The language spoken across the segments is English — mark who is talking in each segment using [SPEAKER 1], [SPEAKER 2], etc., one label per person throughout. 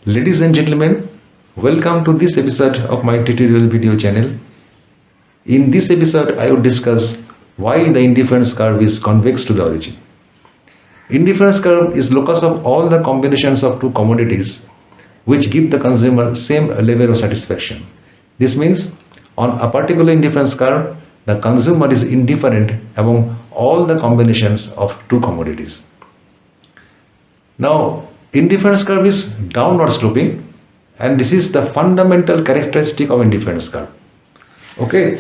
[SPEAKER 1] Ladies and gentlemen, welcome to this episode of my tutorial video channel. In this episode, I will discuss why the indifference curve is convex to the origin. Indifference curve is locus of all the combinations of two commodities which give the consumer same level of satisfaction. This means on a particular indifference curve, the consumer is indifferent among all the combinations of two commodities. Now, indifference curve is downward sloping, and this is the fundamental characteristic of indifference curve. Okay.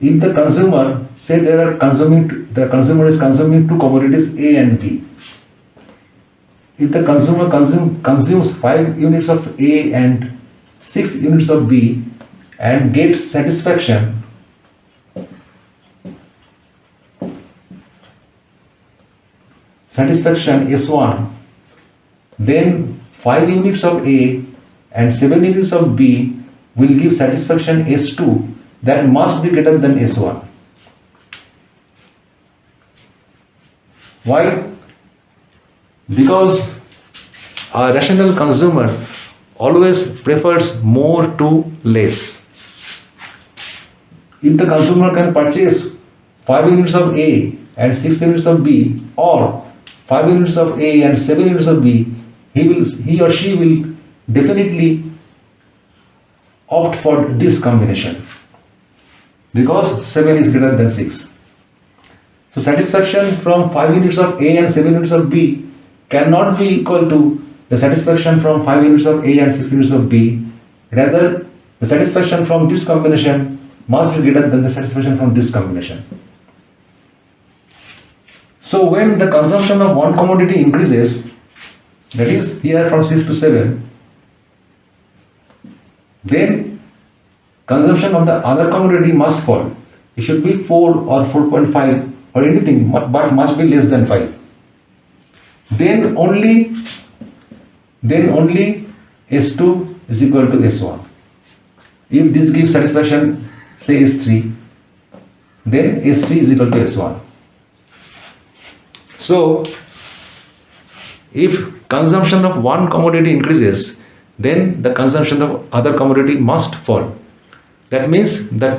[SPEAKER 1] If the consumer, say the consumer is consuming two commodities A and B. If the consumer consumes 5 units of A and 6 units of B and gets satisfaction S1, then 5 units of A and 7 units of B will give satisfaction S2 that must be greater than S1. Why? Because a rational consumer always prefers more to less. If the consumer can purchase 5 units of A and 6 units of B, or 5 units of A and 7 units of B, he or she will definitely opt for this combination because 7 is greater than 6. So satisfaction from 5 units of A and 7 units of B cannot be equal to the satisfaction from 5 units of A and 6 units of B. Rather, the satisfaction from this combination must be greater than the satisfaction from this combination. So when the consumption of one commodity increases, that is here from 6 to 7, then consumption of the other commodity must fall. It should be 4 or 4.5 or anything, but must be less than 5. Then only S2 is equal to S1. If this gives satisfaction, say S3, then S3 is equal to S1. So, if consumption of one commodity increases, then the consumption of other commodity must fall. That means the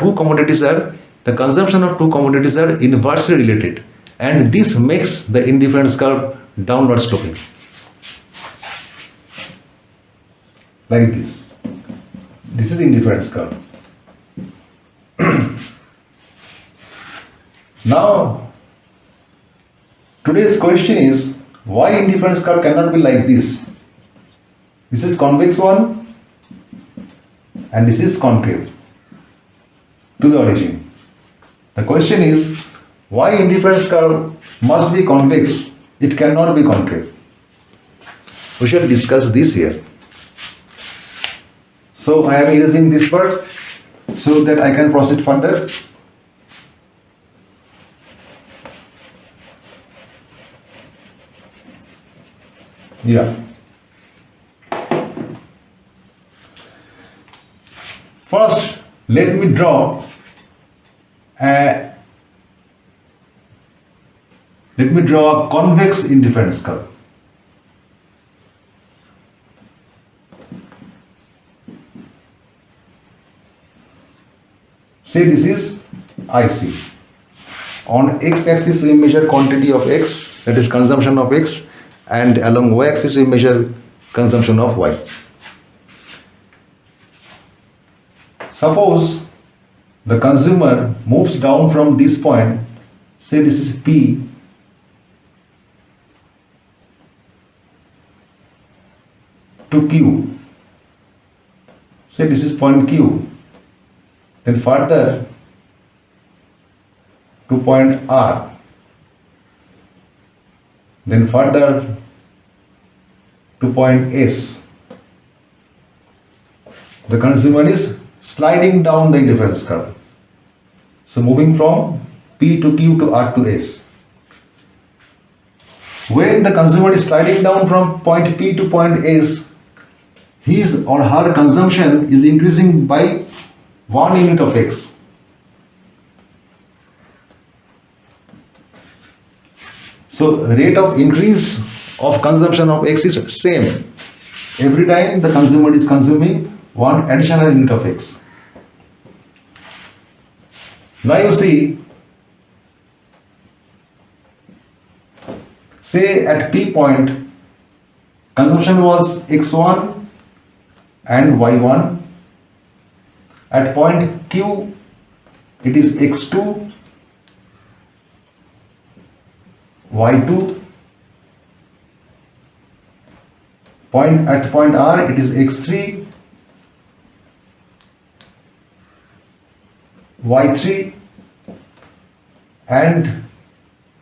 [SPEAKER 1] consumption of two commodities are inversely related, and this makes the indifference curve downward sloping. Like this. This is indifference curve. Now, today's question is, why indifference curve cannot be like this? This is convex one and this is concave to the origin. The question is, why indifference curve must be convex? It cannot be concave. We shall discuss this here. So I am erasing this part so that I can proceed further. Yeah. First, let me draw a convex indifference curve. Say this is IC. On x-axis we measure quantity of x, that is consumption of x, and along y-axis we measure consumption of y. Suppose the consumer moves down from this point, say this is P, to Q. Say this is point Q. Then further to point R. Then further to point S. The consumer is sliding down the indifference curve. So moving from P to Q to R to S. When the consumer is sliding down from point P to point S, his or her consumption is increasing by 1 unit of X. So rate of increase of consumption of X is same. Every time the consumer is consuming one additional unit of X. Now you see, say at P point, consumption was X1 and Y1. At point Q, it is X2, Y2. At point R, it is X3, Y3, and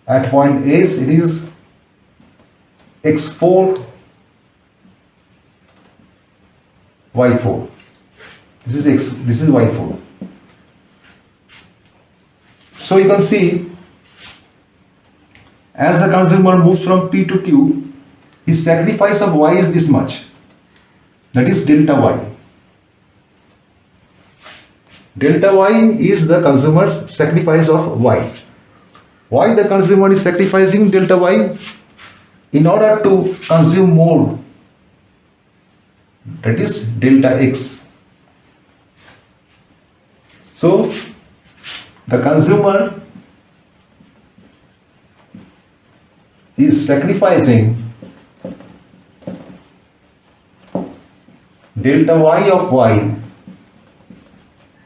[SPEAKER 1] at point S, it is X4, Y4. This is Y4. So you can see, as the consumer moves from P to Q, his sacrifice of Y is this much. That is delta Y. Delta Y is the consumer's sacrifice of Y. Why the consumer is sacrificing delta Y? In order to consume more. That is delta X. So the consumer is sacrificing delta Y of Y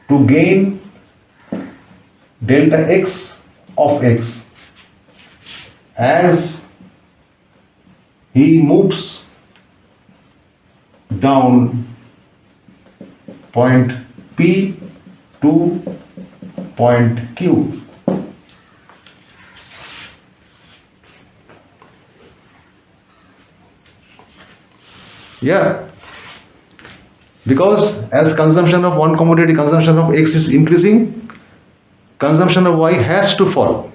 [SPEAKER 1] to gain delta X of X as he moves down point P to point Q. Yeah, because as consumption of one commodity, consumption of X is increasing, consumption of Y has to fall.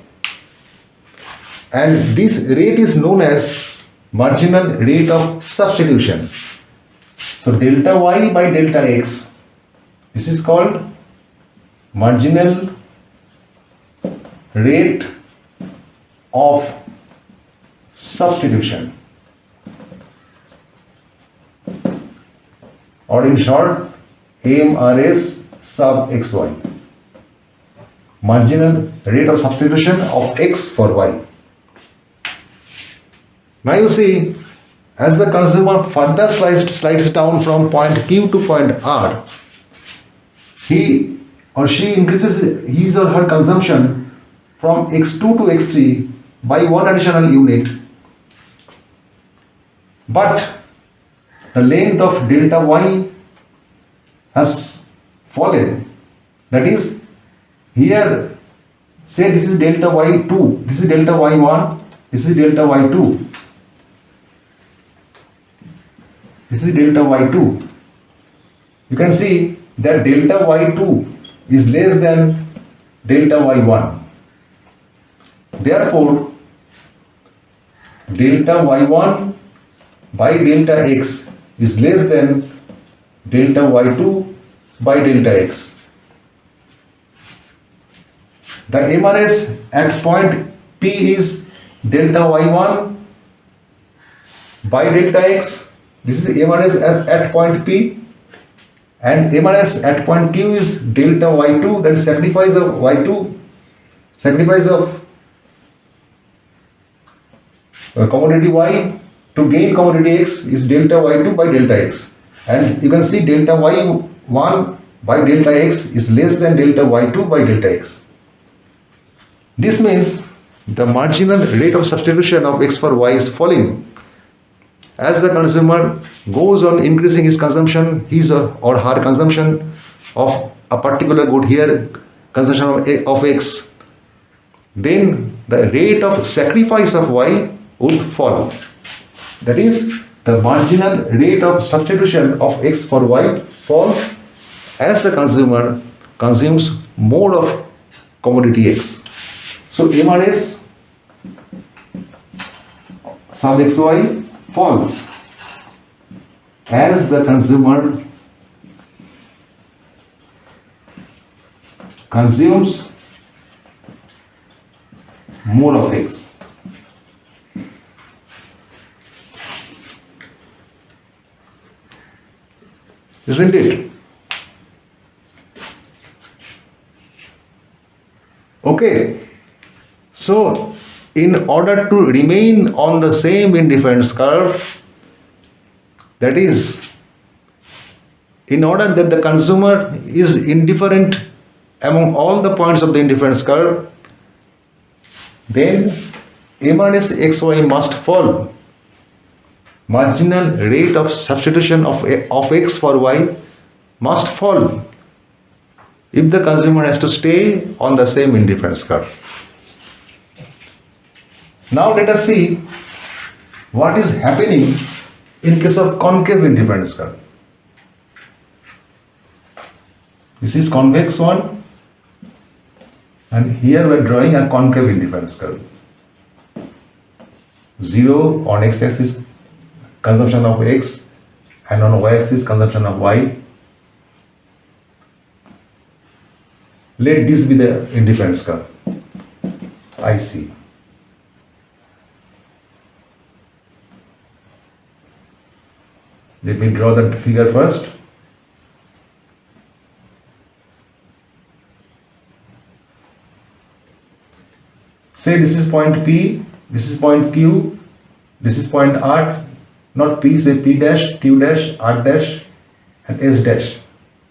[SPEAKER 1] And this rate is known as marginal rate of substitution. So delta Y by delta X, this is called marginal rate of substitution, or in short, MRS sub XY, marginal rate of substitution of X for Y. Now you see, as the consumer further slides down from point Q to point R, he or she increases his or her consumption from X2 to X3 by one additional unit. But the length of delta Y has fallen. That is, here, say this is delta Y2, this is delta Y1, this is delta Y2. This is delta Y2. You can see that delta Y2 is less than delta Y1. Therefore, delta Y1 by delta X is less than delta Y2 by delta X. The MRS at point P is delta Y1 by delta X. This is MRS at point P, and MRS at point Q is delta Y2, that is sacrifice of Y2, sacrifice of commodity Y to gain commodity X is delta Y2 by delta X. And you can see delta Y1 by delta X is less than delta Y2 by delta X. This means the marginal rate of substitution of X for Y is falling. As the consumer goes on increasing his consumption, his or her consumption of a particular good, here consumption of X, then the rate of sacrifice of Y would fall. That is, the marginal rate of substitution of X for Y falls as the consumer consumes more of commodity X. So MRS sub XY falls as the consumer consumes more of X. isn't it? Okay, so in order to remain on the same indifference curve, that is, in order that the consumer is indifferent among all the points of the indifference curve, then MRSxy must fall. Marginal rate of substitution of x for y must fall if the consumer has to stay on the same indifference curve. Now let us see what is happening in case of concave indifference curve. This is convex one, and here we are drawing a concave indifference curve. 0 on x-axis consumption of x, and on y-axis consumption of y. Let this be the indifference curve, IC. Let me draw the figure first. Say this is point P, this is point Q, this is point R, not P, say P dash, Q dash, R dash, and S dash.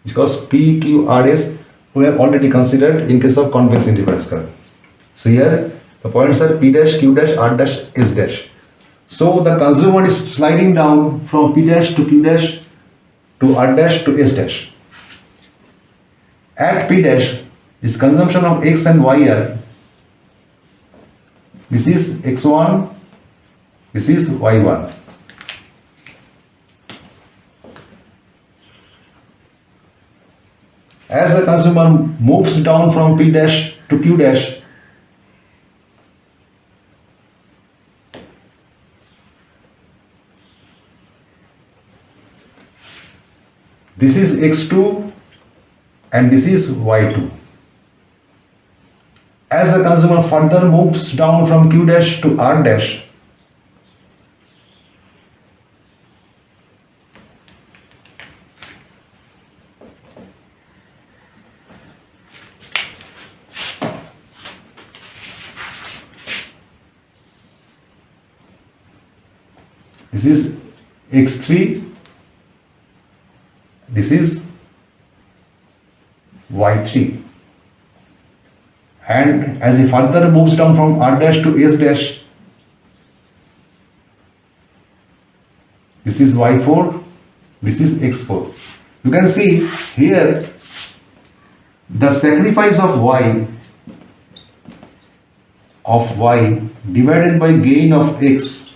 [SPEAKER 1] Because P, Q, R, S we have already considered in case of convex indifference curve. So here the points are P dash, Q dash, R dash, S dash. So the consumer is sliding down from P dash to Q dash to R dash to S dash. At P dash, this consumption of X and Y are, this is X1, this is Y1. As the consumer moves down from P dash to Q dash, this is X2 and this is Y2. As the consumer further moves down from Q dash to R dash, this is X3, this is Y3. And as he further moves down from R dash to S dash, this is Y4, this is X4. You can see here the sacrifice of Y divided by gain of X,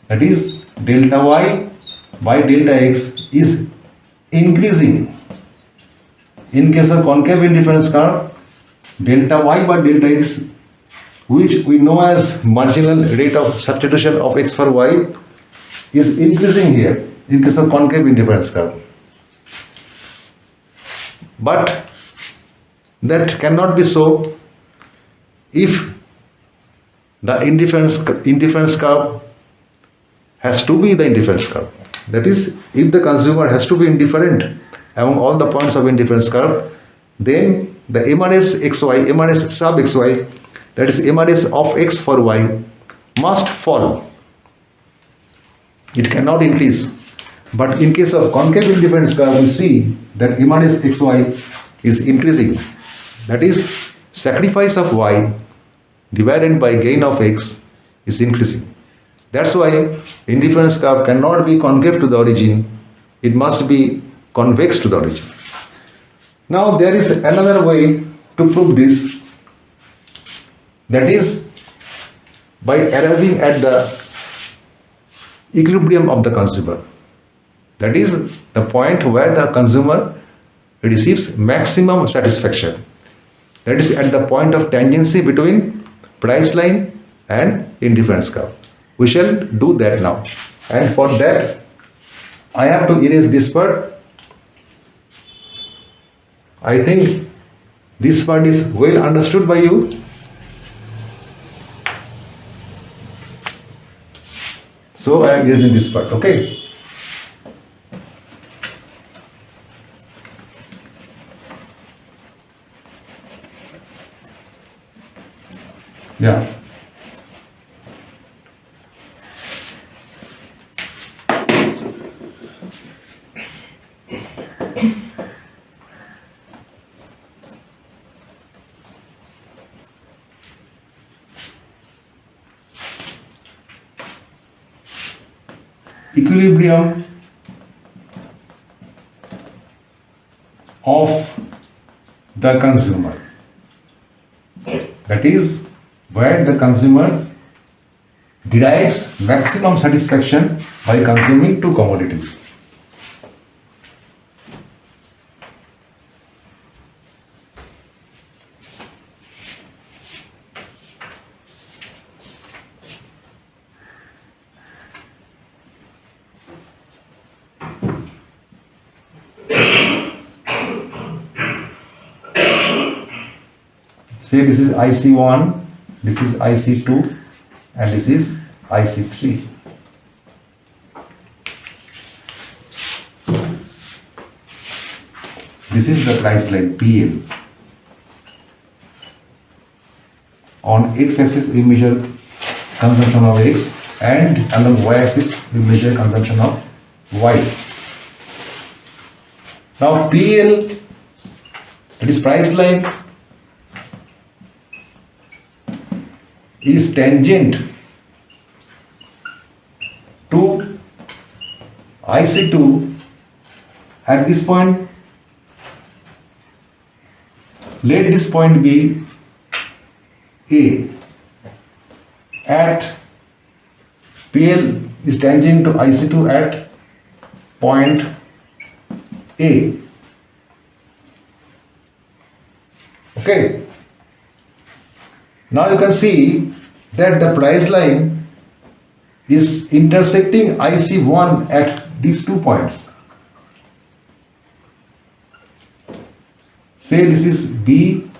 [SPEAKER 1] that is delta Y by delta X, is increasing. In case of concave indifference curve, delta Y by delta X, which we know as marginal rate of substitution of X for Y, is increasing here in case of concave indifference curve. But that cannot be so if the indifference curve has to be the indifference curve. That is, if the consumer has to be indifferent among all the points of indifference curve, then the MRSxy, MRS sub xy, that is MRS of x for y, must fall. It cannot increase. But in case of concave indifference curve, we see that MRSxy is increasing. That is, sacrifice of y divided by gain of x is increasing. That's why indifference curve cannot be concave to the origin. It must be convex to the origin. Now there is another way to prove this, that is by arriving at the equilibrium of the consumer. That is the point where the consumer receives maximum satisfaction. That is at the point of tangency between price line and indifference curve. We shall do that now. And for that, I have to erase this part. I think this part is well understood by you. So I am erasing this part, okay? Yeah. Equilibrium of the consumer. That is where the consumer derives maximum satisfaction by consuming two commodities. Say this is IC1, this is IC2, and this is IC3. This is the price line PL. On x-axis we measure consumption of X, and along y-axis we measure consumption of Y. Now PL, that is price line, is tangent to IC2 at this point. Let this point be A. At PL is tangent to IC2 at point A. Okay. Now you can see that the price line is intersecting IC1 at these 2 points. Say this is B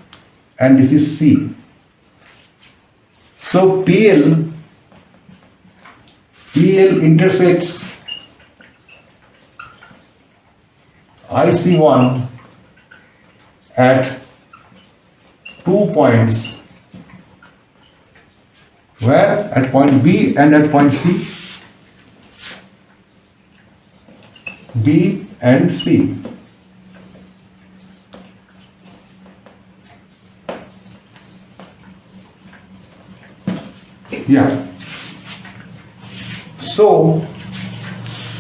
[SPEAKER 1] and this is C. So PL intersects IC1 at 2 points. Where? At point B and at point C. B and C. Yeah. So,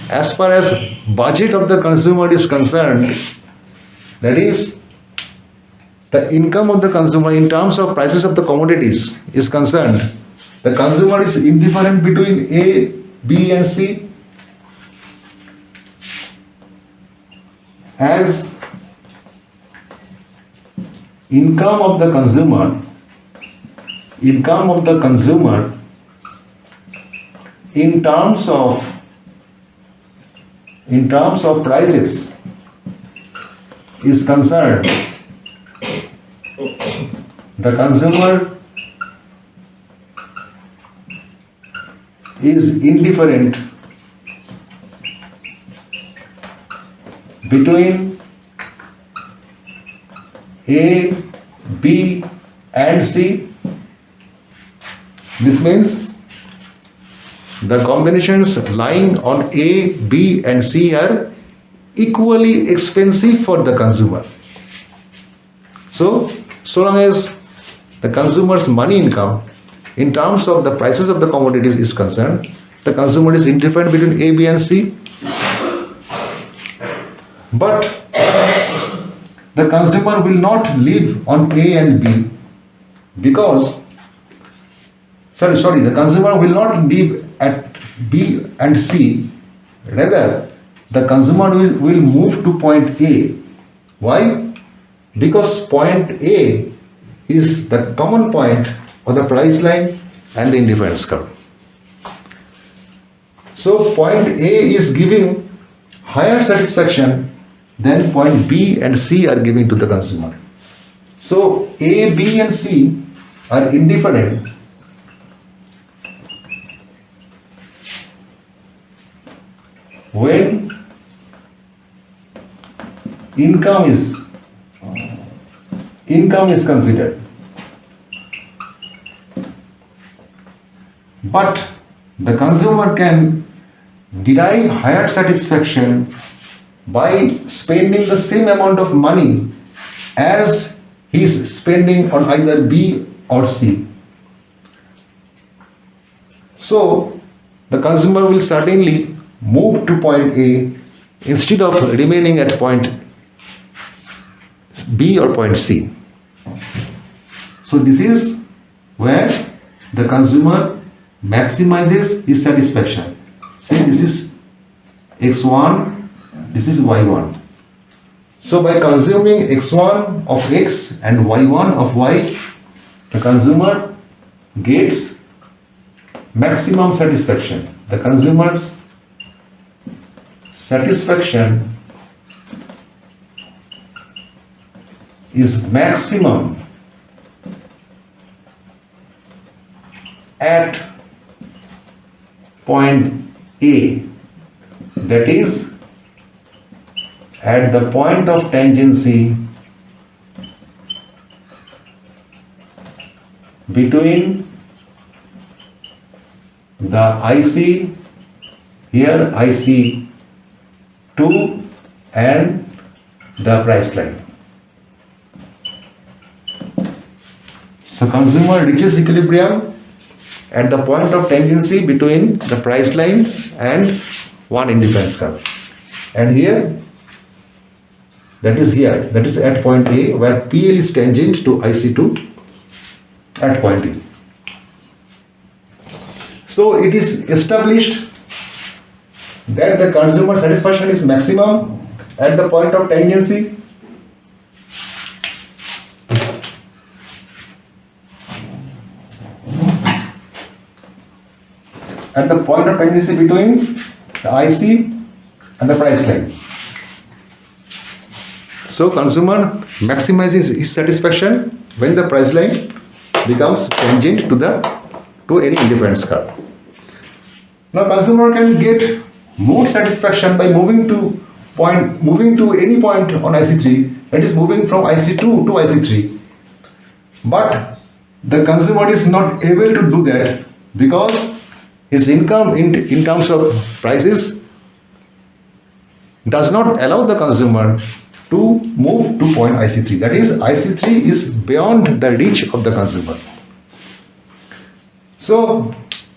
[SPEAKER 1] as far as budget of the consumer is concerned, that is, the income of the consumer in terms of prices of the commodities is concerned, the consumer is indifferent between A, B and C, as income of the consumer in terms of prices is concerned, the consumer is indifferent between A, B and C. This means the combinations lying on A, B and C are equally expensive for the consumer. So long as the consumer's money income in terms of the prices of the commodities is concerned, the consumer is indifferent between A, B and C. But the consumer will not live on A and B because the consumer will not live at B and C. Rather, the consumer will move to point A. Why? Because point A is the common point of the price line and the indifference curve. So point A is giving higher satisfaction than point B and C are giving to the consumer. So A, B and C are indifferent when income is considered. but the consumer can derive higher satisfaction by spending the same amount of money as he is spending on either B or C. So the consumer will certainly move to point A instead of remaining at point B or point C. So this is where the consumer maximizes his satisfaction. Say this is X1, this is Y1. So by consuming X1 of X and Y1 of Y, the consumer gets maximum satisfaction. The consumer's satisfaction is maximum at point A, that is at the point of tangency between the IC, here IC2 and the price line. So consumer reaches equilibrium at the point of tangency between the price line and one indifference curve. And here, that is at point A, where PL is tangent to IC2 at point E. So it is established that the consumer satisfaction is maximum at the point of tangency between the IC and the price line. So consumer maximizes his satisfaction when the price line becomes tangent to any indifference curve. Now consumer can get more satisfaction by moving to any point on IC3, that is moving from IC2 to IC3. But the consumer is not able to do that because his income in terms of prices does not allow the consumer to move to point IC3. That is, IC3 is beyond the reach of the consumer. So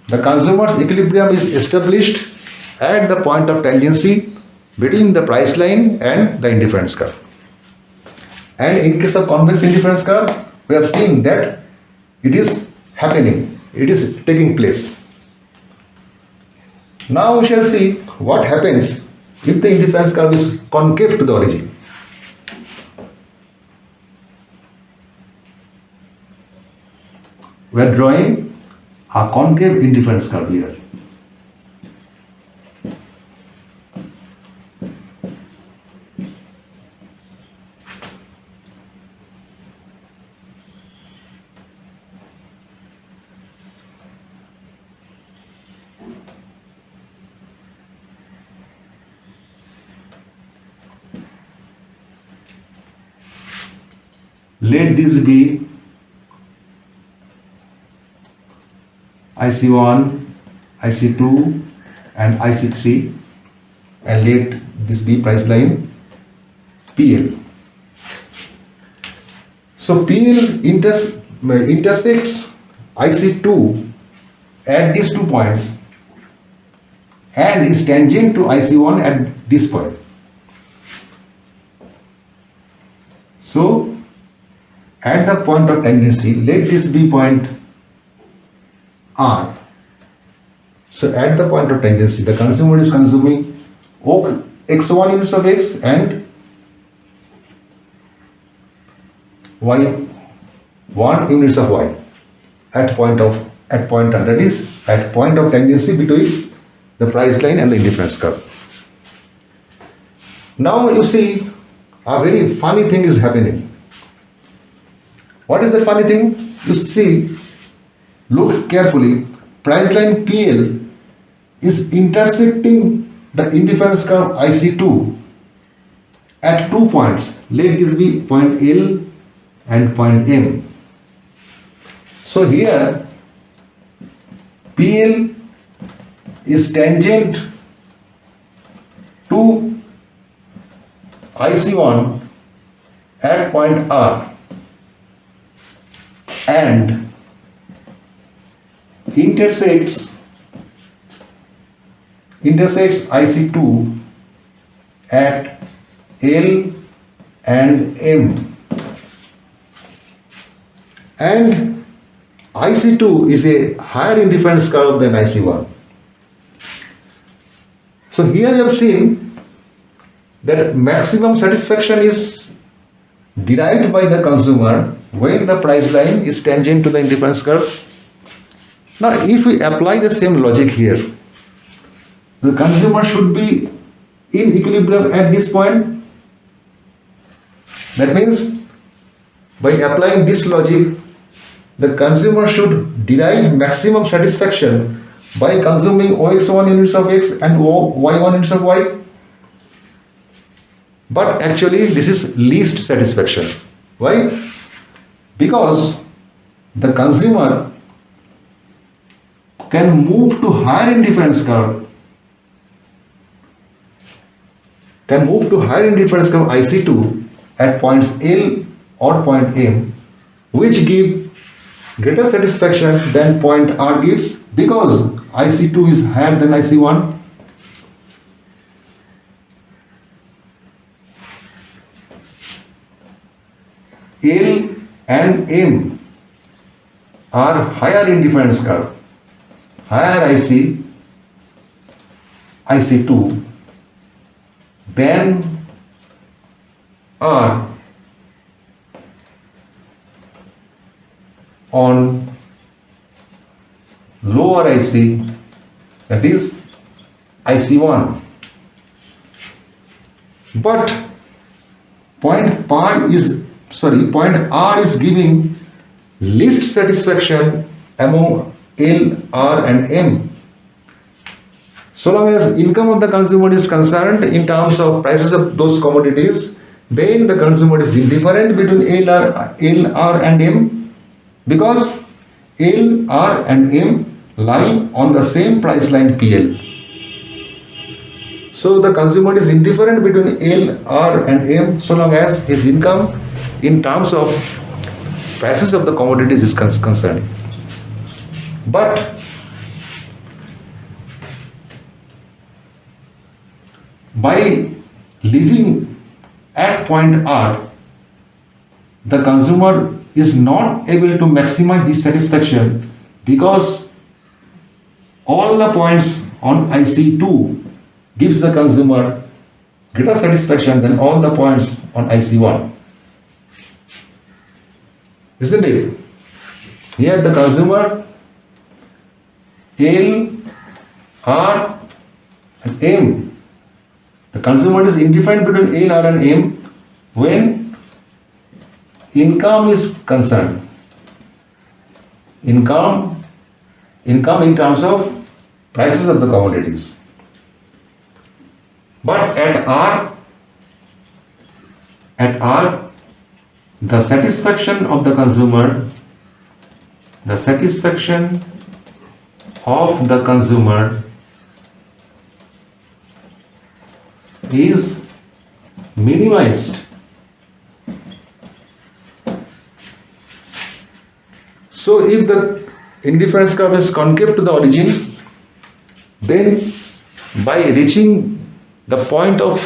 [SPEAKER 1] the consumer's equilibrium is established at the point of tangency between the price line and the indifference curve. And in case of convex indifference curve, we have seen that it is happening, it is taking place. Now we shall see what happens if the indifference curve is concave to the origin. We are drawing a concave indifference curve here. Let this be IC1, IC2 and IC3, and let this be price line PL. So PL intersects IC2 at these 2 points and is tangent to IC1 at this point. So at the point of tangency, let this be point R. So at the point of tangency, the consumer is consuming x1 units of x and y1 units of y at point R, that is at point of tangency between the price line and the indifference curve. Now you see a very funny thing is happening. What is the funny thing? You see, look carefully, price line PL is intersecting the indifference curve IC2 at 2 points. Let this be point L and point M. So here PL is tangent to IC1 at point R and intersects IC2 at L and M, and IC2 is a higher indifference curve than IC1. So here you have seen that maximum satisfaction is derived by the consumer when the price line is tangent to the indifference curve. Now if we apply the same logic here, the consumer should be in equilibrium at this point. That means by applying this logic, the consumer should derive maximum satisfaction by consuming OX1 units of X and Y1 units of Y. But actually this is least satisfaction. Why? Because the consumer can move to higher indifference curve, IC2 at points L or point M, which give greater satisfaction than point R gives, because IC2 is higher than IC1. L and M are higher indifference curve, higher IC2 than R on lower IC, that is IC1. But point R is giving least satisfaction among L, R and M. So long as income of the consumer is concerned in terms of prices of those commodities, then the consumer is indifferent between L, R and M, because L, R and M lie on the same price line PL. So the consumer is indifferent between L, R and M so long as his income in terms of prices of the commodities is concerned. But by leaving at point R, the consumer is not able to maximize his satisfaction, because all the points on IC2 gives the consumer greater satisfaction than all the points on IC1. Isn't it? Here the consumer L, R and M, the consumer is indifferent between L, R and M when income is concerned. Income in terms of prices of the commodities. But at R, the satisfaction of the consumer is minimized. So if the indifference curve is concave to the origin, then by reaching the point of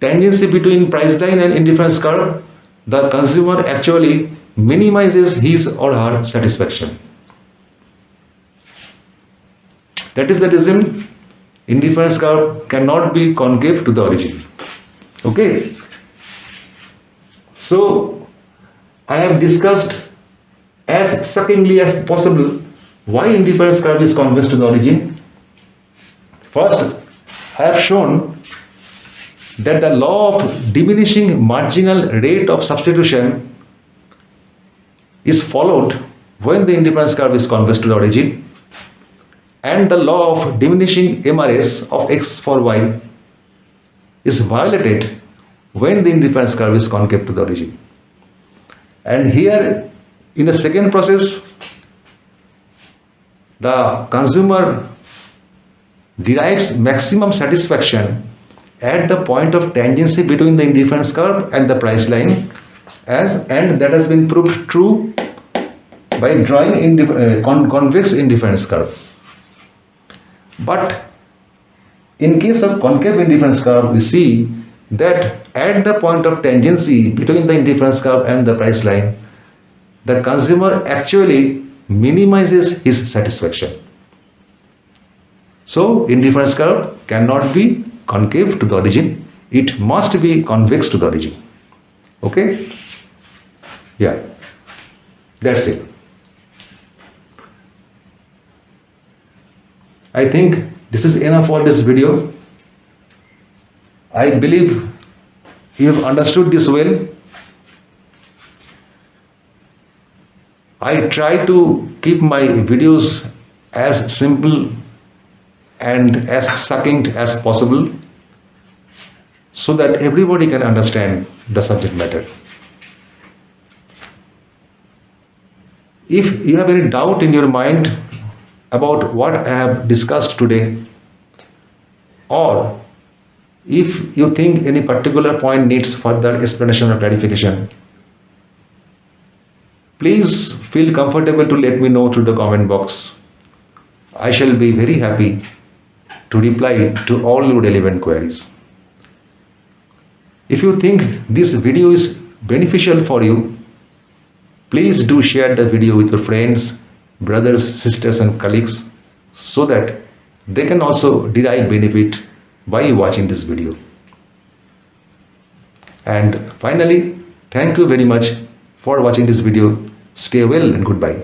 [SPEAKER 1] tangency between price line and indifference curve, the consumer actually minimizes his or her satisfaction. That is the reason indifference curve cannot be concave to the origin. Okay. So I have discussed as succinctly as possible why indifference curve is convex to the origin. First, I have shown that the law of diminishing marginal rate of substitution is followed when the indifference curve is convex to the origin, and the law of diminishing MRS of X for Y is violated when the indifference curve is concave to the origin. And here in the second process, the consumer derives maximum satisfaction at the point of tangency between the indifference curve and the price line, and that has been proved true by drawing convex indifference curve. But in case of concave indifference curve, we see that at the point of tangency between the indifference curve and the price line, the consumer actually minimizes his satisfaction. So indifference curve cannot be concave to the origin, it must be convex to the origin. Okay? Yeah, that's it. I think this is enough for this video. I believe you have understood this well. I try to keep my videos as simple and as succinct as possible so that everybody can understand the subject matter. If you have any doubt in your mind about what I have discussed today, or if you think any particular point needs further explanation or clarification, please feel comfortable to let me know through the comment box. I shall be very happy to reply to all your relevant queries. If you think this video is beneficial for you, please do share the video with your friends, brothers, sisters and colleagues so that they can also derive benefit by watching this video. And finally, thank you very much for watching this video. Stay well and goodbye.